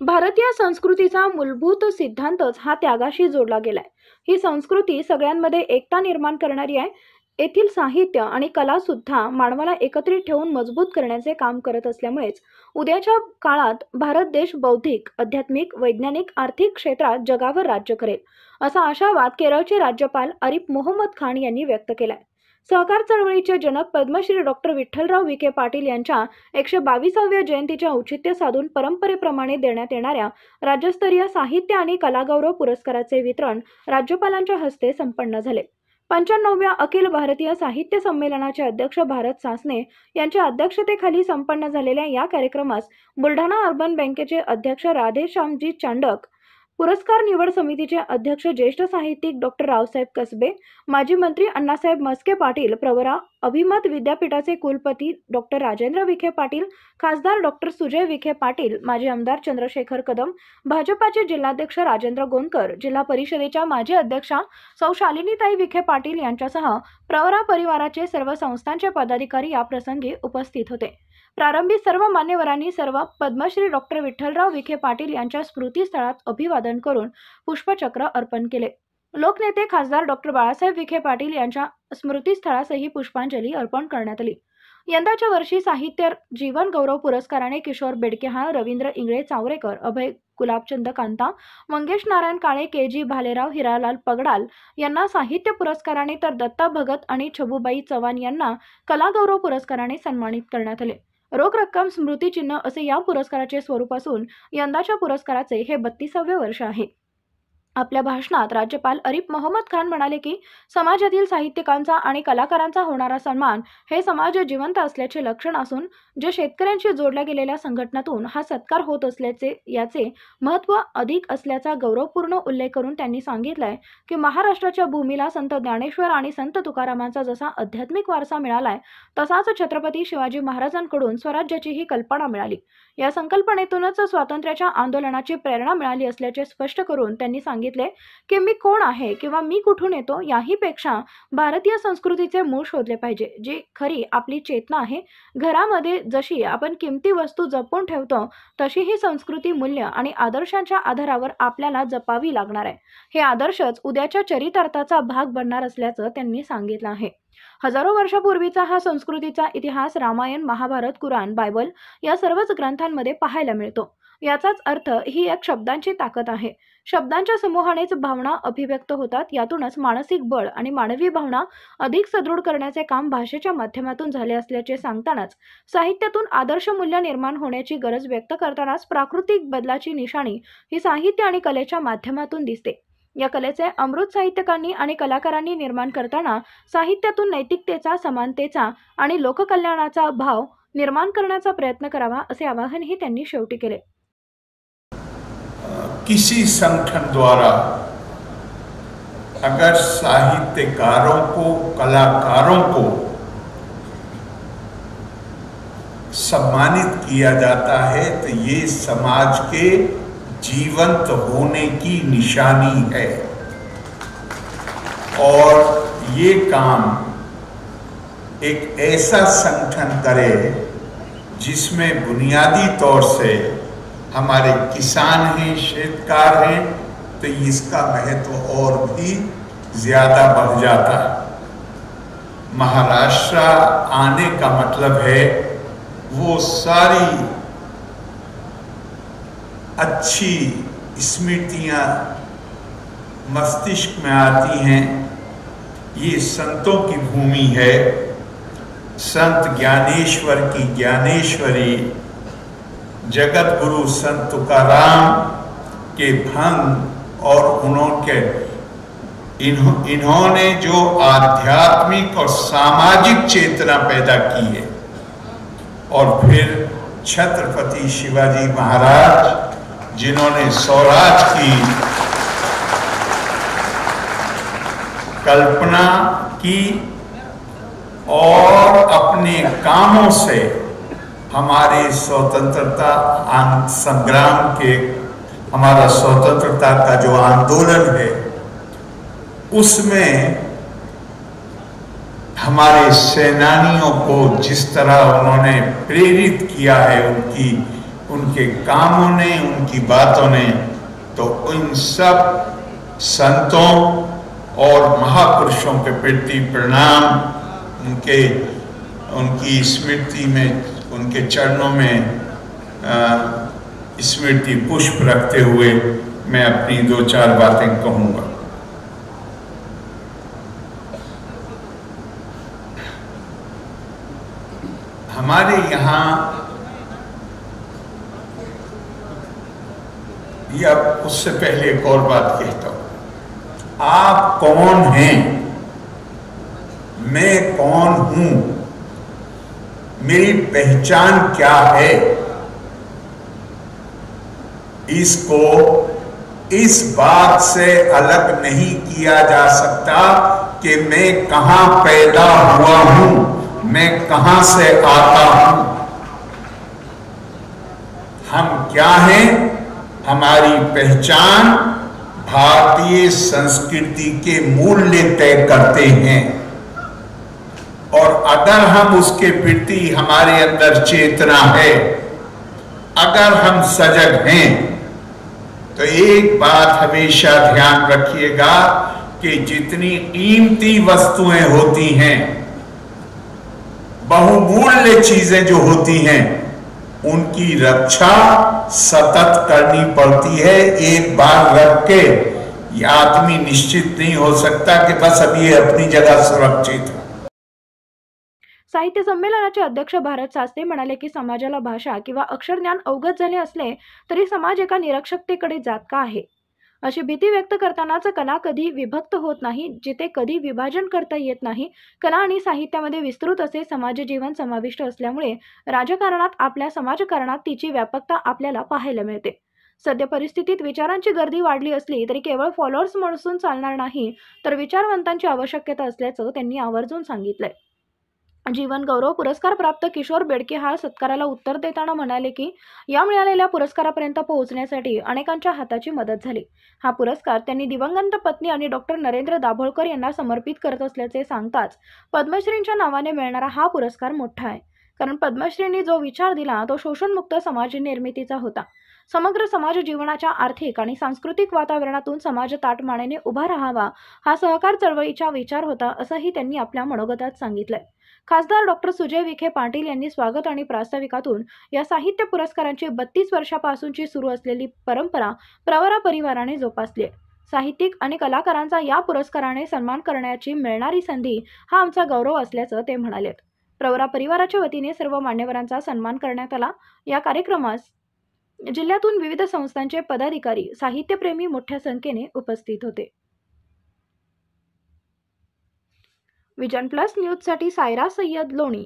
भारतीय संस्कृतीचा मूलभूत सिद्धांतच हा त्यागाशी जोडला गेलाय. ही संस्कृती सगळ्यांमध्ये एकता निर्माण करणारी आहे. येथील साहित्य आणि कला सुद्धा मानवाला एकत्रित ठेवून मजबूत करण्याचे काम करत असल्यामुळेच उद्याच्या काळात भारत देश बौद्धिक, आध्यात्मिक, वैज्ञानिक, आर्थिक क्षेत्रात जगावर राज्य करेल, असा आशावाद केरळचे राज्यपाल आरिफ मोहम्मद खान यांनी व्यक्त केलाय. सहकार चळवळीचे जनक पद्मश्री डॉक्टर विठ्ठलराव विखे पाटील यांच्या 122व्या जयंतीचे औचित्य साधून परंपरेप्रमाणे देण्यात येणाऱ्या राज्यस्तरीय साहित्य आणि कलागौरव पुरस्काराचे वितरण राज्यपालांच्या हस्ते संपन्न झाले. 95व्या अखिल भारतीय साहित्य संमेलनाचे अध्यक्ष भारत सासने यांच्या अध्यक्षतेखाली संपन्न झालेल्या या कार्यक्रमास बुलढाणा अर्बन बँकेचे अध्यक्ष राधेश्यामजी चांडक, पुरस्कार निवड समितीचे अध्यक्ष ज्येष्ठ साहित्यिक डॉक्टर रावसाहेब कसबे, माजी मंत्री अण्णासाहेब मस्के पाटील, प्रवरा अभिमत विद्यापीठाचे कुलपती डॉक्टर राजेंद्र विखे पाटील, खासदार डॉक्टर सुजय विखे पाटील, माजी आमदार चंद्रशेखर कदम, भाजपाचे जिल्हाध्यक्ष राजेंद्र गोंदकर, जिल्हा परिषदेच्या माजी अध्यक्षा सौ शालिनीताई विखे पाटील यांच्यासह प्रवरा परिवाराचे सर्व संस्थांचे पदाधिकारी या प्रसंगी उपस्थित होते. प्रारंभी सर्व मान्यवरांनी सर्व पद्मश्री डॉक्टर विठ्ठलराव विखे पाटील यांच्या स्मृतीस्थळात अभिवादन करून पुष्पचक्र अर्पण केले. लोकनेते खासदार डॉक्टर बाळासाहेब विखे पाटील यांच्या स्मृतीस्थळासही पुष्पांजली अर्पण करण्यात आली. यंदाच्या वर्षी साहित्य जीवन गौरव पुरस्काराने किशोर बेडकेहाळ, रवींद्र इंगळे चावरेकर, अभय गुलाबचंद कांता, मंगेश नारायण काळे, के.जी. भालेराव, हिरालाल पगडाल यांना साहित्य पुरस्काराने तर दत्ता भगत आणि छबुबाई चव्हाण यांना कलागौरव पुरस्काराने सन्मानित करण्यात आले. रोख रक्कम स्मृतिचिन्ह असे या पुरस्काराचे स्वरूप असून यंदाच्या पुरस्काराचे हे 32वे वर्ष आहे. आपल्या भाषणात राज्यपाल आरिफ मोहम्मद खान म्हणाले की समाजातील साहित्यिकांचा आणि कलाकारांचा होणारा सन्मान हे समाज जिवंत असल्याचे लक्षण असून जे शेतकऱ्यांशी जोडल्या गेलेल्या संघटनातून हा सत्कार होत असल्याचे याचे महत्त्व अधिक असल्याचा गौरवपूर्ण उल्लेख करून त्यांनी सांगितलंय की महाराष्ट्राच्या भूमीला संत ज्ञानेश्वर आणि संत तुकारामांचा जसा आध्यात्मिक वारसा मिळालाय तसाच छत्रपती शिवाजी महाराजांकडून स्वराज्याची ही कल्पना मिळाली. या संकल्पनेतूनच स्वातंत्र्याच्या आंदोलनाची प्रेरणा मिळाली असल्याचे स्पष्ट करून त्यांनी सांगितले की मी कोण आहे किंवा मी कुठून येतो याही पेक्षा भारतीय संस्कृतीचे मूळ शोधले पाहिजे, जी खरी आपली चेतना आहे. घरामध्ये जशी आपण किमती वस्तू जपून ठेवतो तशी ही संस्कृती मूल्य आणि आदर्शांच्या आधारावर आपल्याला जपावी लागणार आहे. हे आदर्शच उद्याच्या चरितार्थाचा भाग बनणार असल्याचं त्यांनी सांगितलं आहे. हजारो वर्षापूर्वीचा हा संस्कृतीचा इतिहास रामायण, महाभारत, कुराण, बायबल या सर्वच ग्रंथांमध्ये पाहायला मिळतो. याचाच अर्थ ही एक शब्दांची ताकद आहे. शब्दांच्या समूहानेच भावना अभिव्यक्त होतात. यातूनच मानसिक बळ आणि मानवी भावना अधिक सदृढ करण्याचे काम भाषेच्या माध्यमातून झाले असल्याचे सांगतानाच साहित्यातून आदर्श मूल्य निर्माण होण्याची गरज व्यक्त करतानाच प्राकृतिक बदलाची निशाणी ही साहित्य आणि कलेच्या माध्यमातून दिसते. या कलेचे अमृत साहित्यकांनी आणि कलाकारांनी निर्माण करताना साहित्यातून नैतिकतेचा, समानतेचा आणि लोककल्याणाचा भाव निर्माण करण्याचा प्रयत्न करावा असे आवाहनही त्यांनी शेवटी केले. किसी संगठन द्वारा अगर साहित्यकारों को, कलाकारों को सम्मानित किया जाता है तो ये समाज के जीवंत होने की निशानी है. और ये काम एक ऐसा संगठन करे जिसमें बुनियादी तौर से हमारे किसान हैं, शेतकार हैं, तो इसका महत्व और भी ज़्यादा बढ़ जाता है. महाराष्ट्र आने का मतलब है वो सारी अच्छी स्मृतियाँ मस्तिष्क में आती हैं. ये संतों की भूमि है. संत ज्ञानेश्वर की ज्ञानेश्वरी, जगत गुरु संत तुकाराम के भंग और इन्होंने जो आध्यात्मिक और सामाजिक चेतना पैदा की है, और फिर छत्रपति शिवाजी महाराज जिन्होंने स्वराज की कल्पना की और अपने कामों से हमारे स्वतंत्रता संग्राम के, हमारा स्वतंत्रता का जो आंदोलन है उसमें हमारे सेनानियों को जिस तरह उन्होंने प्रेरित किया है, उनकी उनके कामों ने, उनकी बातों ने, तो उन सब संतों और महापुरुषों के प्रति प्रणाम, उनकी स्मृति में, उनके चरणों में स्मृति पुष्प रखते हुए मैं अपनी 2-4 बातें कहूँगा। हमारे यहाँ या उससे पहले एक और बात कहता हूँ, आप कौन हैं, मैं कौन हूं, मेरी पहचान क्या है, इसको इस बात से अलग नहीं किया जा सकता कि मैं कहां पैदा हुआ हूं, मैं कहां से आता हूं। हम क्या हैं, हमारी पहचान भारतीय संस्कृति के मूल्य तय करते हैं, और अगर हम उसके प्रति हमारे अंदर चेतना है, अगर हम सजग हैं, तो एक बात हमेशा ध्यान रखिएगा कि जितनी कीमती वस्तुएं होती हैं, बहुमूल्य चीजें जो होती हैं, उनकी रक्षा सतत करनी पड़ती है। एक बार रख के ये आदमी निश्चित नहीं हो सकता कि बस अभी अपनी जगह सुरक्षित है। साहित्य संमेलनाचे अध्यक्ष भारत सास्ते म्हणाले की समाजाला भाषा किंवा अक्षरज्ञान अवगत झाले असले तरी समाज एका निरक्षरतेकडे जात का आहे अशी भीती व्यक्त करतानाच कला कधी विभक्त होत नाही, जिथे कधी विभाजन करता येत नाही। कला आणि साहित्यामध्ये विस्तृत असे समाज जीवन समाविष्ट असल्यामुळे राजकारणात आपल्या समाजकारणात तिची व्यापकता आपल्याला पाहायला मिळते। सध्या परिस्थितीत विचारांची गर्दी वाढली असली तरी केवळ फॉलोअर्स म्हणून चालणार नाही, तर विचारवंतांची आवश्यकता असल्याचं त्यांनी आवर्जून सांगितलंय। जीवन गौरव पुरस्कार प्राप्त किशोर बेडके हा सत्काराला उत्तर देताना म्हणाले की या मिळालेल्या पुरस्कारापर्यंत पोहोचण्यासाठी अनेकांच्या हाताची मदत झाली। हा पुरस्कार त्यांनी दिवंगत पत्नी आणि डॉक्टर नरेंद्र दाभोळकर यांना समर्पित करत असल्याचे सांगताच पद्मश्रींच्या नावाने मिळणारा हा पुरस्कार मोठा आहे, कारण पद्मश्रींनी जो विचार दिला तो शोषणमुक्त समाज निर्मितीचा होता। समग्र समाज जीवनाच्या आर्थिक आणि सांस्कृतिक वातावरणातून समाज ताटमानेने उभा राहावा हा सहकार चळवळीचा विचार होता, असंही त्यांनी आपल्या मनोगतात सांगितलंय। खासदार डॉक्टर सुजय विखे पाटील यांनी स्वागत आणि प्रास्ताविकातून या साहित्य पुरस्कारांची 32 वर्षापासूनची सुरू असलेली परंपरा प्रवरा परिवाराने जोपासली आहे। साहित्यिक आणि कलाकारांचा या पुरस्काराने सन्मान करण्याची मिळणारी संधी हा आमचा गौरव असल्याचं ते म्हणाले। प्रवरा परिवाराच्या वतीने सर्व मान्यवरांचा सन्मान करण्यात आला। या कार्यक्रमास जिल्ह्यातून विविध संस्थांचे पदाधिकारी, साहित्यप्रेमी मोठ्या संख्येने उपस्थित होते। विजन प्लस न्यूजसाठी सायरा सय्यद लोणी।